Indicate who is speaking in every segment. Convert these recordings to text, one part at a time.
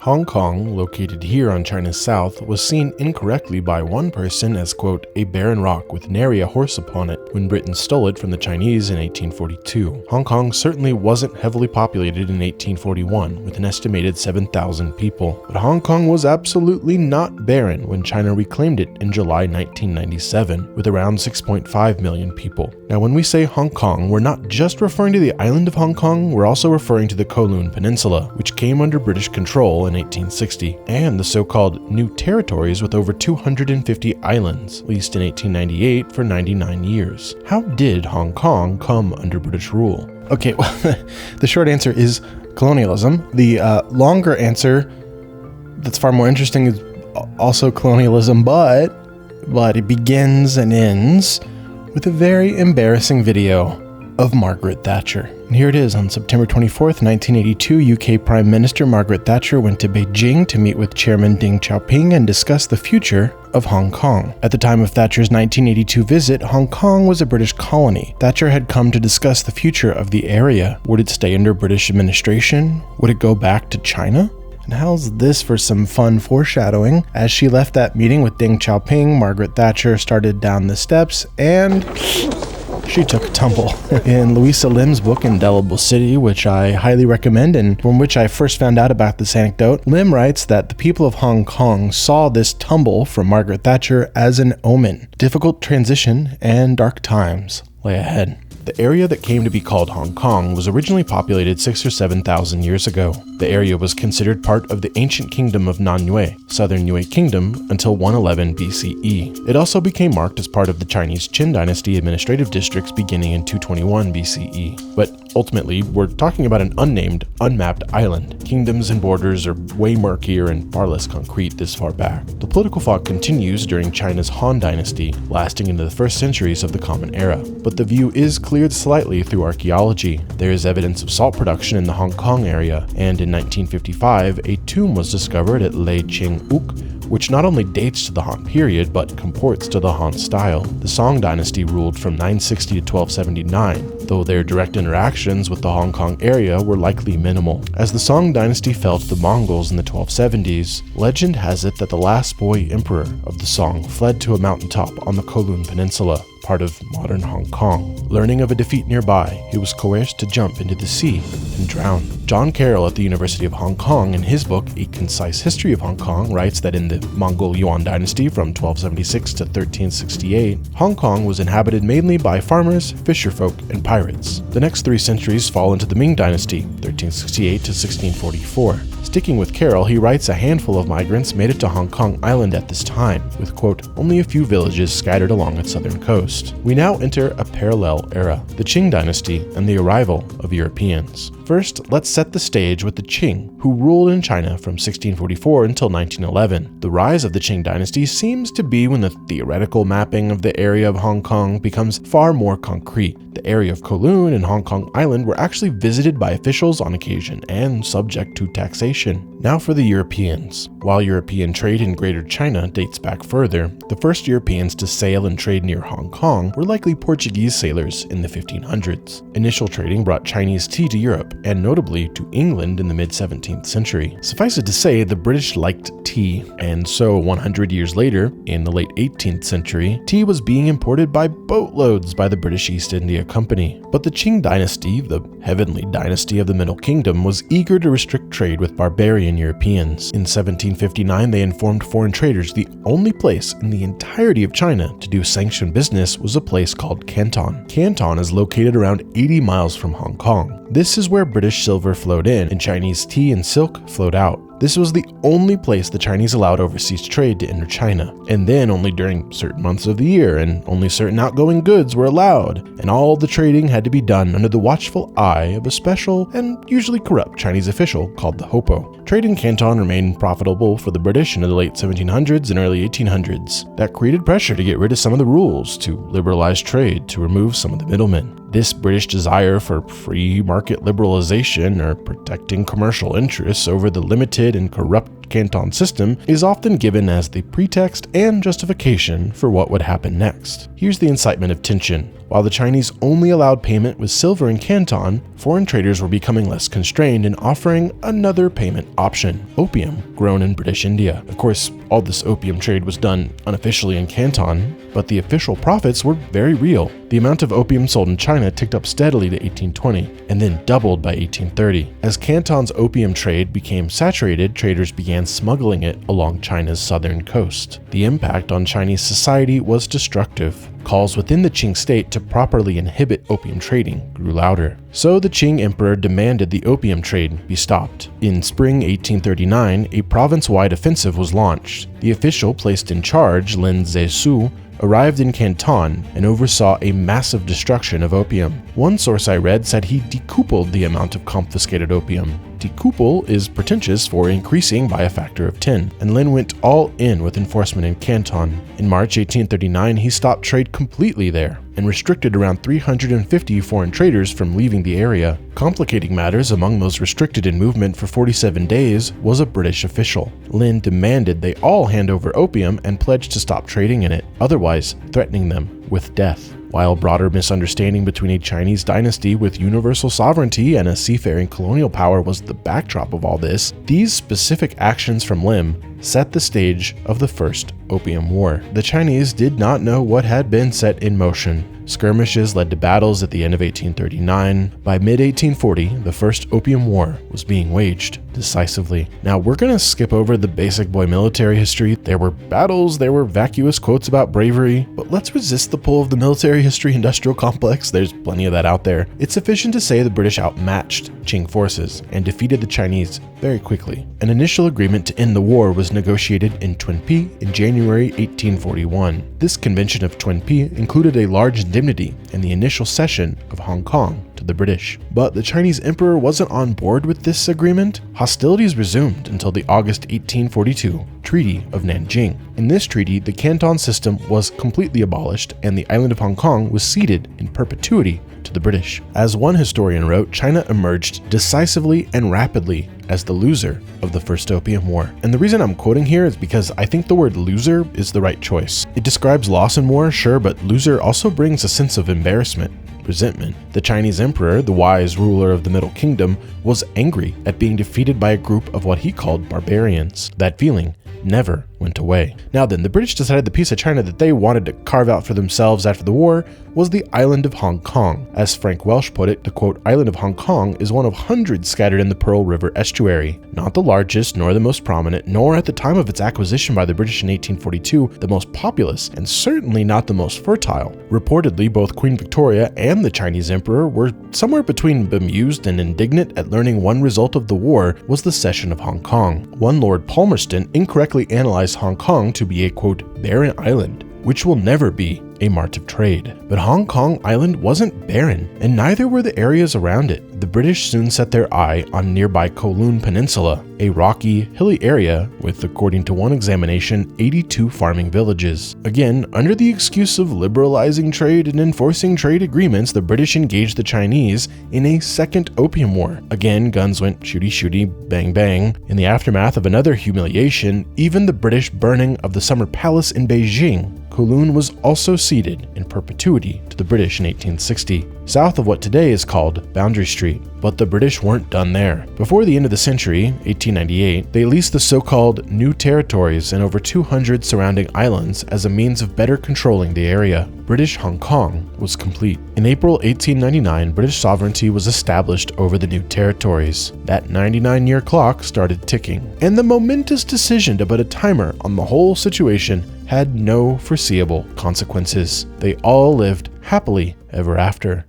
Speaker 1: Hong Kong, located here on China's south, was seen incorrectly by one person as, quote, a barren rock with nary a horse upon it when Britain stole it from the Chinese in 1842. Hong Kong certainly wasn't heavily populated in 1841, with an estimated 7,000 people, but Hong Kong was absolutely not barren when China reclaimed it in July 1997, with around 6.5 million people. Now, when we say Hong Kong, we're not just referring to the island of Hong Kong, we're also referring to the Kowloon Peninsula, which came under British control in 1860, and the so-called New Territories with over 250 islands, leased in 1898 for 99 years. How did Hong Kong come under British rule? Okay, well, the short answer is colonialism. The longer answer, that's far more interesting, is also colonialism, but it begins and ends with a very embarrassing video of Margaret Thatcher. And here it is. On September 24th, 1982, UK Prime Minister Margaret Thatcher went to Beijing to meet with Chairman Deng Xiaoping and discuss the future of Hong Kong. At the time of Thatcher's 1982 visit, Hong Kong was a British colony. Thatcher had come to discuss the future of the area. Would it stay under British administration? Would it go back to China? And how's this for some fun foreshadowing? As she left that meeting with Deng Xiaoping, Margaret Thatcher started down the steps and she took a tumble. In Louisa Lim's book, Indelible City, which I highly recommend and from which I first found out about this anecdote, Lim writes that the people of Hong Kong saw this tumble from Margaret Thatcher as an omen. Difficult transition and dark times lay ahead. The area that came to be called Hong Kong was originally populated 6,000 or 7,000 years ago. The area was considered part of the ancient kingdom of Nanyue, Southern Yue Kingdom, until 111 BCE. It also became marked as part of the Chinese Qin Dynasty administrative districts beginning in 221 BCE. But ultimately, we're talking about an unnamed, unmapped island. Kingdoms and borders are way murkier and far less concrete this far back. The political fog continues during China's Han Dynasty, lasting into the first centuries of the Common Era. But the view is cleared slightly through archaeology. There is evidence of salt production in the Hong Kong area, and in 1955, a tomb was discovered at Lei Ching Uk, which not only dates to the Han period, but comports to the Han style. The Song Dynasty ruled from 960 to 1279, though their direct interactions with the Hong Kong area were likely minimal. As the Song Dynasty fell to the Mongols in the 1270s, legend has it that the last boy emperor of the Song fled to a mountaintop on the Kowloon Peninsula, part of modern Hong Kong. Learning of a defeat nearby, he was coerced to jump into the sea and drown. John Carroll at the University of Hong Kong, in his book A Concise History of Hong Kong, writes that in the Mongol Yuan dynasty from 1276 to 1368, Hong Kong was inhabited mainly by farmers, fisherfolk, and pirates. The next 3 centuries fall into the Ming dynasty, 1368 to 1644. Sticking with Carroll, he writes a handful of migrants made it to Hong Kong Island at this time, with, quote, only a few villages scattered along its southern coast. We now enter a parallel era, the Qing dynasty and the arrival of Europeans. First, let's set the stage with the Qing, who ruled in China from 1644 until 1911. The rise of the Qing dynasty seems to be when the theoretical mapping of the area of Hong Kong becomes far more concrete. The area of Kowloon and Hong Kong Island were actually visited by officials on occasion and subject to taxation. Now for the Europeans. While European trade in Greater China dates back further, the first Europeans to sail and trade near Hong Kong were likely Portuguese sailors in the 1500s. Initial trading brought Chinese tea to Europe, and notably to England in the mid-17th century. Suffice it to say, the British liked tea, and so 100 years later, in the late 18th century, tea was being imported by boatloads by the British East India Company. But the Qing dynasty, the heavenly dynasty of the Middle Kingdom, was eager to restrict trade with barbarian Europeans. In 1759, they informed foreign traders the only place in the entirety of China to do sanctioned business was a place called Canton. Canton is located around 80 miles from Hong Kong. This is where British silver flowed in and Chinese tea and silk flowed out. This was the only place the Chinese allowed overseas trade to enter China, and then only during certain months of the year, and only certain outgoing goods were allowed, and all the trading had to be done under the watchful eye of a special and usually corrupt Chinese official called the Hopo. Trade in Canton remained profitable for the British into the late 1700s and early 1800s. That created pressure to get rid of some of the rules, to liberalize trade, to remove some of the middlemen. This British desire for free market liberalization or protecting commercial interests over the limited and corrupt Canton system is often given as the pretext and justification for what would happen next. Here's the incitement of tension. While the Chinese only allowed payment with silver in Canton, foreign traders were becoming less constrained and offering another payment option: opium, grown in British India. Of course, all this opium trade was done unofficially in Canton, but the official profits were very real. The amount of opium sold in China ticked up steadily to 1820, and then doubled by 1830. As Canton's opium trade became saturated, traders began smuggling it along China's southern coast. The impact on Chinese society was destructive. Calls within the Qing state to properly inhibit opium trading grew louder. So the Qing emperor demanded the opium trade be stopped. In spring 1839, a province-wide offensive was launched. The official placed in charge, Lin Zexu, arrived in Canton and oversaw a massive destruction of opium. One source I read said he decupled the amount of confiscated opium. Decuple is pretentious for increasing by a factor of 10, and Lin went all in with enforcement in Canton. In March 1839, he stopped trade completely there and restricted around 350 foreign traders from leaving the area. Complicating matters, among those restricted in movement for 47 days was a British official. Lin demanded they all hand over opium and pledged to stop trading in it, otherwise threatening them with death. While broader misunderstanding between a Chinese dynasty with universal sovereignty and a seafaring colonial power was the backdrop of all this, these specific actions from Lin set the stage of the First Opium War. The Chinese did not know what had been set in motion. Skirmishes led to battles at the end of 1839. By mid-1840, the First Opium War was being waged decisively. Now, we're gonna skip over the basic boy military history. There were battles, there were vacuous quotes about bravery, but let's resist the pull of the military history industrial complex. There's plenty of that out there. It's sufficient to say the British outmatched Qing forces and defeated the Chinese very quickly. An initial agreement to end the war was negotiated in Twinpee in January 1841. This convention of Twinpee included a large indemnity and the initial cession of Hong Kong to the British. But the Chinese emperor wasn't on board with this agreement. Hostilities resumed until the August 1842 Treaty of Nanjing. In this treaty, the Canton system was completely abolished and the island of Hong Kong was ceded in perpetuity to the British. As one historian wrote, China emerged decisively and rapidly as the loser of the First Opium War. And the reason I'm quoting here is because I think the word loser is the right choice. It describes loss in war, sure, but loser also brings a sense of embarrassment, resentment. The Chinese emperor, the wise ruler of the Middle Kingdom, was angry at being defeated by a group of what he called barbarians. That feeling never went away. Now then, the British decided the piece of China that they wanted to carve out for themselves after the war was the island of Hong Kong. As Frank Welsh put it, the quote, "Island of Hong Kong is one of hundreds scattered in the Pearl River estuary. Not the largest, nor the most prominent, nor at the time of its acquisition by the British in 1842, the most populous, and certainly not the most fertile." Reportedly, both Queen Victoria and the Chinese emperor were somewhere between bemused and indignant at learning one result of the war was the cession of Hong Kong. One Lord Palmerston incorrectly analyzed Hong Kong to be a, quote, "barren island, which will never be a mart of trade." But Hong Kong Island wasn't barren, and neither were the areas around it. The British soon set their eye on nearby Kowloon Peninsula, a rocky, hilly area with, according to one examination, 82 farming villages. Again, under the excuse of liberalizing trade and enforcing trade agreements, the British engaged the Chinese in a second opium war. Again, guns went shooty-shooty, bang-bang. In the aftermath of another humiliation, even the British burning of the Summer Palace in Beijing, Kowloon was also ceded in perpetuity to the British in 1860, south of what today is called Boundary Street. But the British weren't done there. Before the end of the century, 1898, they leased the so-called New Territories and over 200 surrounding islands as a means of better controlling the area. British Hong Kong was complete. In April 1899, British sovereignty was established over the New Territories. That 99-year clock started ticking, and the momentous decision to put a timer on the whole situation had no foreseeable consequences. They all lived happily ever after.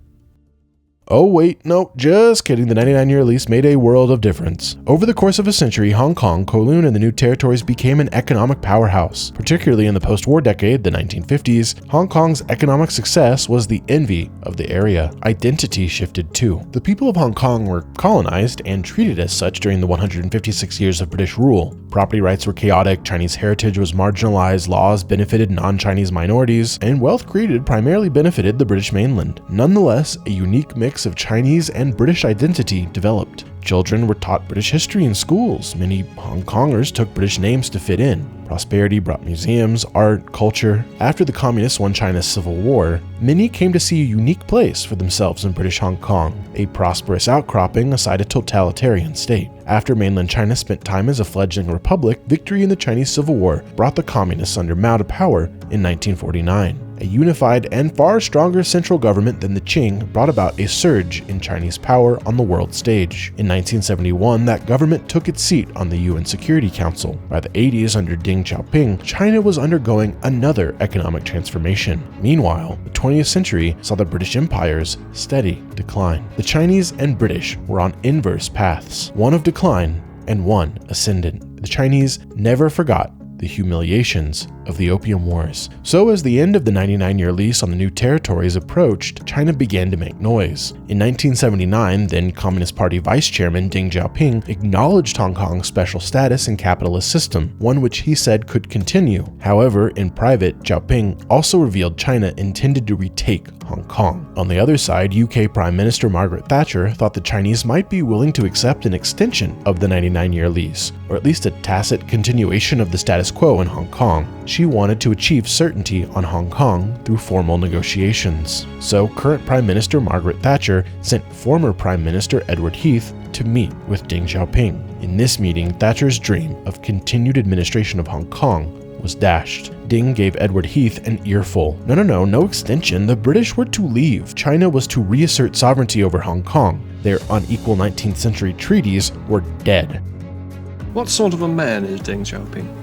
Speaker 1: Oh wait, no, just kidding. The 99-year lease made a world of difference. Over the course of a century, Hong Kong, Kowloon, and the New Territories became an economic powerhouse. Particularly in the post-war decade, the 1950s, Hong Kong's economic success was the envy of the area. Identity shifted too. The people of Hong Kong were colonized and treated as such during the 156 years of British rule. Property rights were chaotic, Chinese heritage was marginalized, laws benefited non-Chinese minorities, and wealth created primarily benefited the British mainland. Nonetheless, a unique mix of Chinese and British identity developed. Children were taught British history in schools. Many Hong Kongers took British names to fit in. Prosperity brought museums, art, culture. After the communists won China's civil war, many came to see a unique place for themselves in British Hong Kong, a prosperous outcropping aside a totalitarian state. After mainland China spent time as a fledgling republic, victory in the Chinese Civil War brought the communists under Mao to power in 1949. A unified and far stronger central government than the Qing brought about a surge in Chinese power on the world stage. In 1971, that government took its seat on the UN Security Council. By the 80s, under Deng Xiaoping, China was undergoing another economic transformation. Meanwhile, the 20th century saw the British Empire's steady decline. The Chinese and British were on inverse paths, one of decline and one ascendant. The Chinese never forgot the humiliations of the Opium Wars. So as the end of the 99-year lease on the new territories approached, China began to make noise. In 1979, then Communist Party Vice Chairman Deng Xiaoping acknowledged Hong Kong's special status and capitalist system, one which he said could continue. However, in private, Xiaoping also revealed China intended to retake Hong Kong. On the other side, UK Prime Minister Margaret Thatcher thought the Chinese might be willing to accept an extension of the 99-year lease, or at least a tacit continuation of the status quo in Hong Kong. She wanted to achieve certainty on Hong Kong through formal negotiations. So, current Prime Minister Margaret Thatcher sent former Prime Minister Edward Heath to meet with Deng Xiaoping. In this meeting, Thatcher's dream of continued administration of Hong Kong was dashed. Deng gave Edward Heath an earful. No extension. The British were to leave. China was to reassert sovereignty over Hong Kong. Their unequal 19th century treaties were dead.
Speaker 2: What sort of a man is Deng Xiaoping?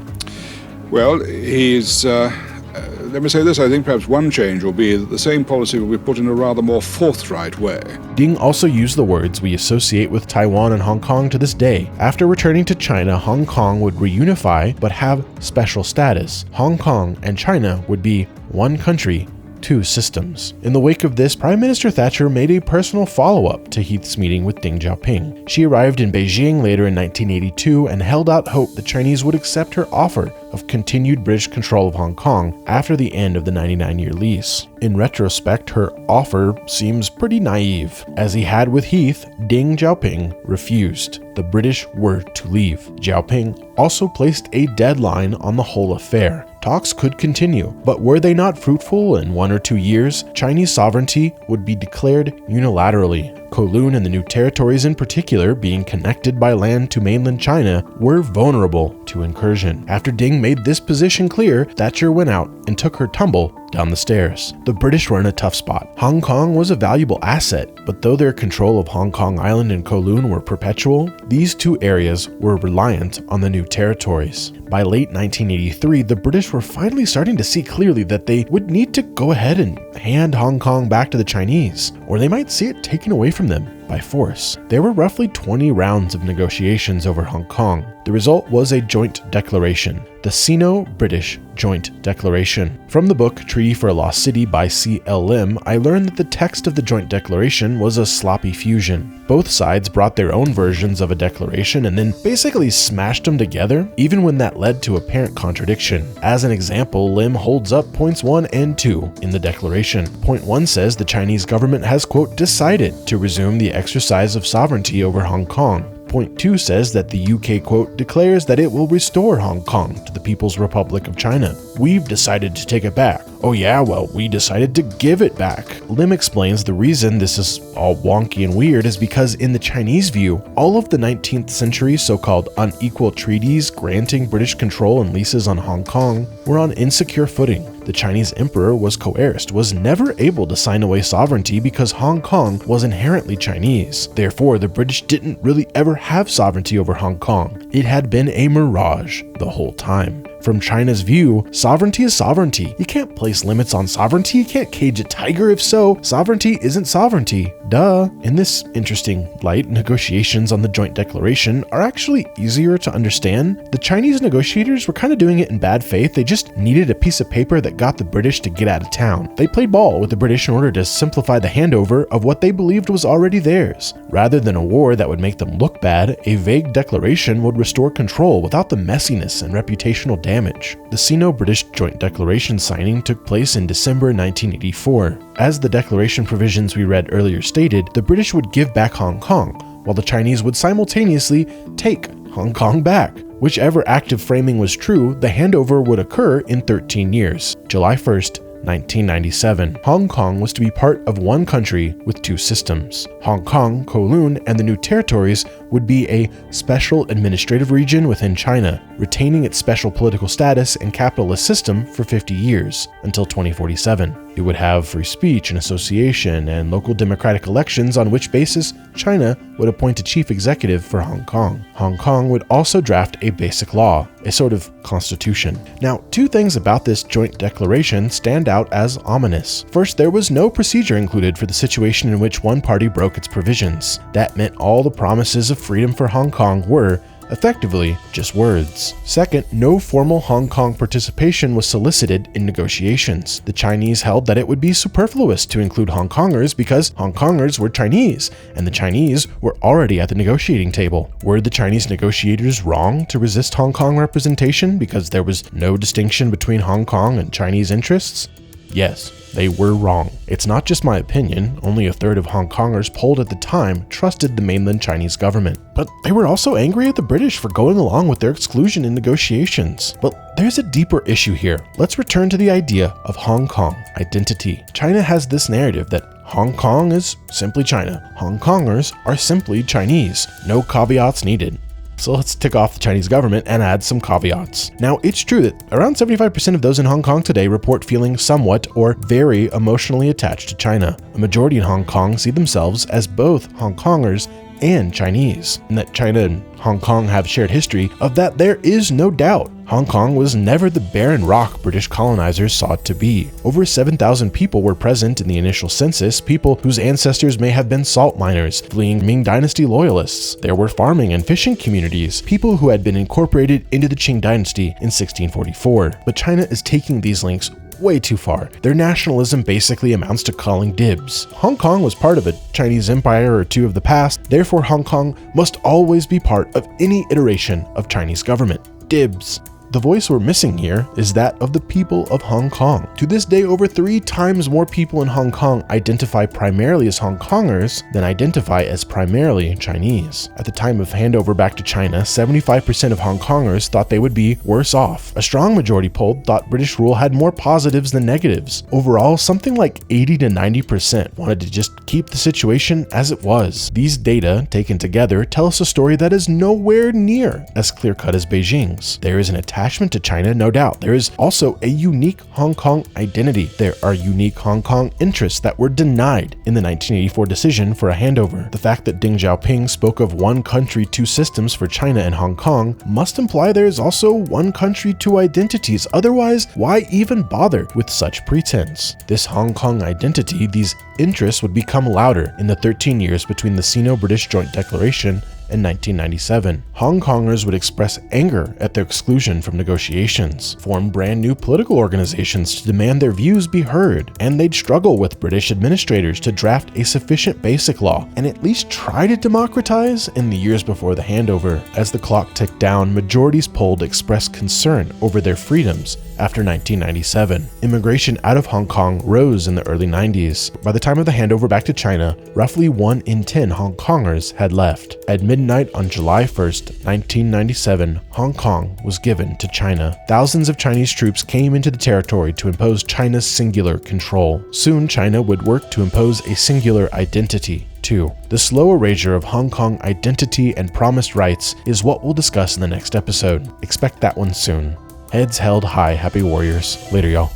Speaker 3: Well, he's, let me say this, I think perhaps one change will be that the same policy will be put in a rather more forthright way.
Speaker 1: Deng also used the words we associate with Taiwan and Hong Kong to this day. After returning to China, Hong Kong would reunify but have special status. Hong Kong and China would be one country, two systems. In the wake of this, Prime Minister Thatcher made a personal follow-up to Heath's meeting with Deng Xiaoping. She arrived in Beijing later in 1982 and held out hope the Chinese would accept her offer of continued British control of Hong Kong after the end of the 99-year lease. In retrospect, her offer seems pretty naive. As he had with Heath, Deng Xiaoping refused. The British were to leave. Xiaoping also placed a deadline on the whole affair. Talks could continue, but were they not fruitful in 1 or 2 years, Chinese sovereignty would be declared unilaterally. Kowloon and the new territories in particular, being connected by land to mainland China, were vulnerable to incursion. After Deng made this position clear, Thatcher went out and took her tumble down the stairs. The British were in a tough spot. Hong Kong was a valuable asset, but though their control of Hong Kong Island and Kowloon were perpetual, these two areas were reliant on the new territories. By late 1983, the British were finally starting to see clearly that they would need to go ahead and hand Hong Kong back to the Chinese, or they might see it taken away from them by force. There were roughly 20 rounds of negotiations over Hong Kong. The result was a joint declaration, the Sino-British Joint Declaration. From the book Treaty for a Lost City by C.L. Lim, I learned that the text of the joint declaration was a sloppy fusion. Both sides brought their own versions of a declaration and then basically smashed them together, even when that led to apparent contradiction. As an example, Lim holds up points 1 and 2 in the declaration. Point 1 says the Chinese government has, quote, decided to resume the exercise of sovereignty over Hong Kong. Point 2 says that the UK, quote, declares that it will restore Hong Kong to the People's Republic of China. We've decided to take it back. Oh yeah, well, we decided to give it back. Lim explains the reason this is all wonky and weird is because in the Chinese view, all of the 19th century so-called unequal treaties granting British control and leases on Hong Kong were on insecure footing. The Chinese emperor was coerced, was never able to sign away sovereignty because Hong Kong was inherently Chinese. Therefore, the British didn't really ever have sovereignty over Hong Kong. It had been a mirage the whole time. From China's view, sovereignty is sovereignty. You can't place limits on sovereignty. You can't cage a tiger. If so, sovereignty isn't sovereignty. Duh. In this interesting light, negotiations on the joint declaration are actually easier to understand. The Chinese negotiators were kind of doing it in bad faith. They just needed a piece of paper that got the British to get out of town. They played ball with the British in order to simplify the handover of what they believed was already theirs. Rather than a war that would make them look bad, a vague declaration would restore control without the messiness and reputational damage. The Sino-British Joint Declaration signing took place in December 1984. As the declaration provisions we read earlier stated, the British would give back Hong Kong, while the Chinese would simultaneously take Hong Kong back. Whichever active framing was true, the handover would occur in 13 years, July 1st, 1997. Hong Kong was to be part of one country with two systems. Hong Kong, Kowloon, and the new territories would be a special administrative region within China, retaining its special political status and capitalist system for 50 years, until 2047. It would have free speech and association and local democratic elections on which basis China would appoint a chief executive for Hong Kong. Hong Kong would also draft a basic law, a sort of constitution. Now, two things about this joint declaration stand out as ominous. First, there was no procedure included for the situation in which one party broke its provisions. That meant all the promises of freedom for Hong Kong were, effectively, just words. Second, no formal Hong Kong participation was solicited in negotiations. The Chinese held that it would be superfluous to include Hong Kongers because Hong Kongers were Chinese, and the Chinese were already at the negotiating table. Were the Chinese negotiators wrong to resist Hong Kong representation because there was no distinction between Hong Kong and Chinese interests? Yes, they were wrong. It's not just my opinion. Only a third of Hong Kongers polled at the time trusted the mainland Chinese government. But they were also angry at the British for going along with their exclusion in negotiations. But there's a deeper issue here. Let's return to the idea of Hong Kong identity. China has this narrative that Hong Kong is simply China. Hong Kongers are simply Chinese. No caveats needed. So let's tick off the Chinese government and add some caveats. Now, it's true that around 75% of those in Hong Kong today report feeling somewhat or very emotionally attached to China. A majority in Hong Kong see themselves as both Hong Kongers and Chinese, and that China and Hong Kong have shared history, of that there is no doubt. Hong Kong was never the barren rock British colonizers saw it to be. Over 7,000 people were present in the initial census, people whose ancestors may have been salt miners, fleeing Ming Dynasty loyalists. There were farming and fishing communities, people who had been incorporated into the Qing Dynasty in 1644. But China is taking these links way too far. Their nationalism basically amounts to calling dibs. Hong Kong was part of a Chinese empire or two of the past, therefore Hong Kong must always be part of any iteration of Chinese government. Dibs. The voice we're missing here is that of the people of Hong Kong. To this day, over 3 times more people in Hong Kong identify primarily as Hong Kongers than identify as primarily Chinese. At the time of handover back to China, 75% of Hong Kongers thought they would be worse off. A strong majority polled thought British rule had more positives than negatives. Overall, something like 80 to 90% wanted to just keep the situation as it was. These data, taken together, tell us a story that is nowhere near as clear-cut as Beijing's. There is an attachment to China, no doubt. There is also a unique Hong Kong identity. There are unique Hong Kong interests that were denied in the 1984 decision for a handover. The fact that Deng Xiaoping spoke of one country, two systems for China and Hong Kong must imply there is also one country, two identities. Otherwise, why even bother with such pretense? This Hong Kong identity, these interests would become louder in the 13 years between the Sino-British Joint Declaration in 1997. Hong Kongers would express anger at their exclusion from negotiations, form brand new political organizations to demand their views be heard, and they'd struggle with British administrators to draft a sufficient basic law and at least try to democratize in the years before the handover. As the clock ticked down, majorities polled expressed concern over their freedoms after 1997. Immigration out of Hong Kong rose in the early 90s. By the time of the handover back to China, roughly 1 in 10 Hong Kongers had left. At midnight on July 1st, 1997, Hong Kong was given to China. Thousands of Chinese troops came into the territory to impose China's singular control. Soon, China would work to impose a singular identity too. The slow erasure of Hong Kong identity and promised rights is what we'll discuss in the next episode. Expect that one soon. Heads held high, happy warriors. Later, y'all.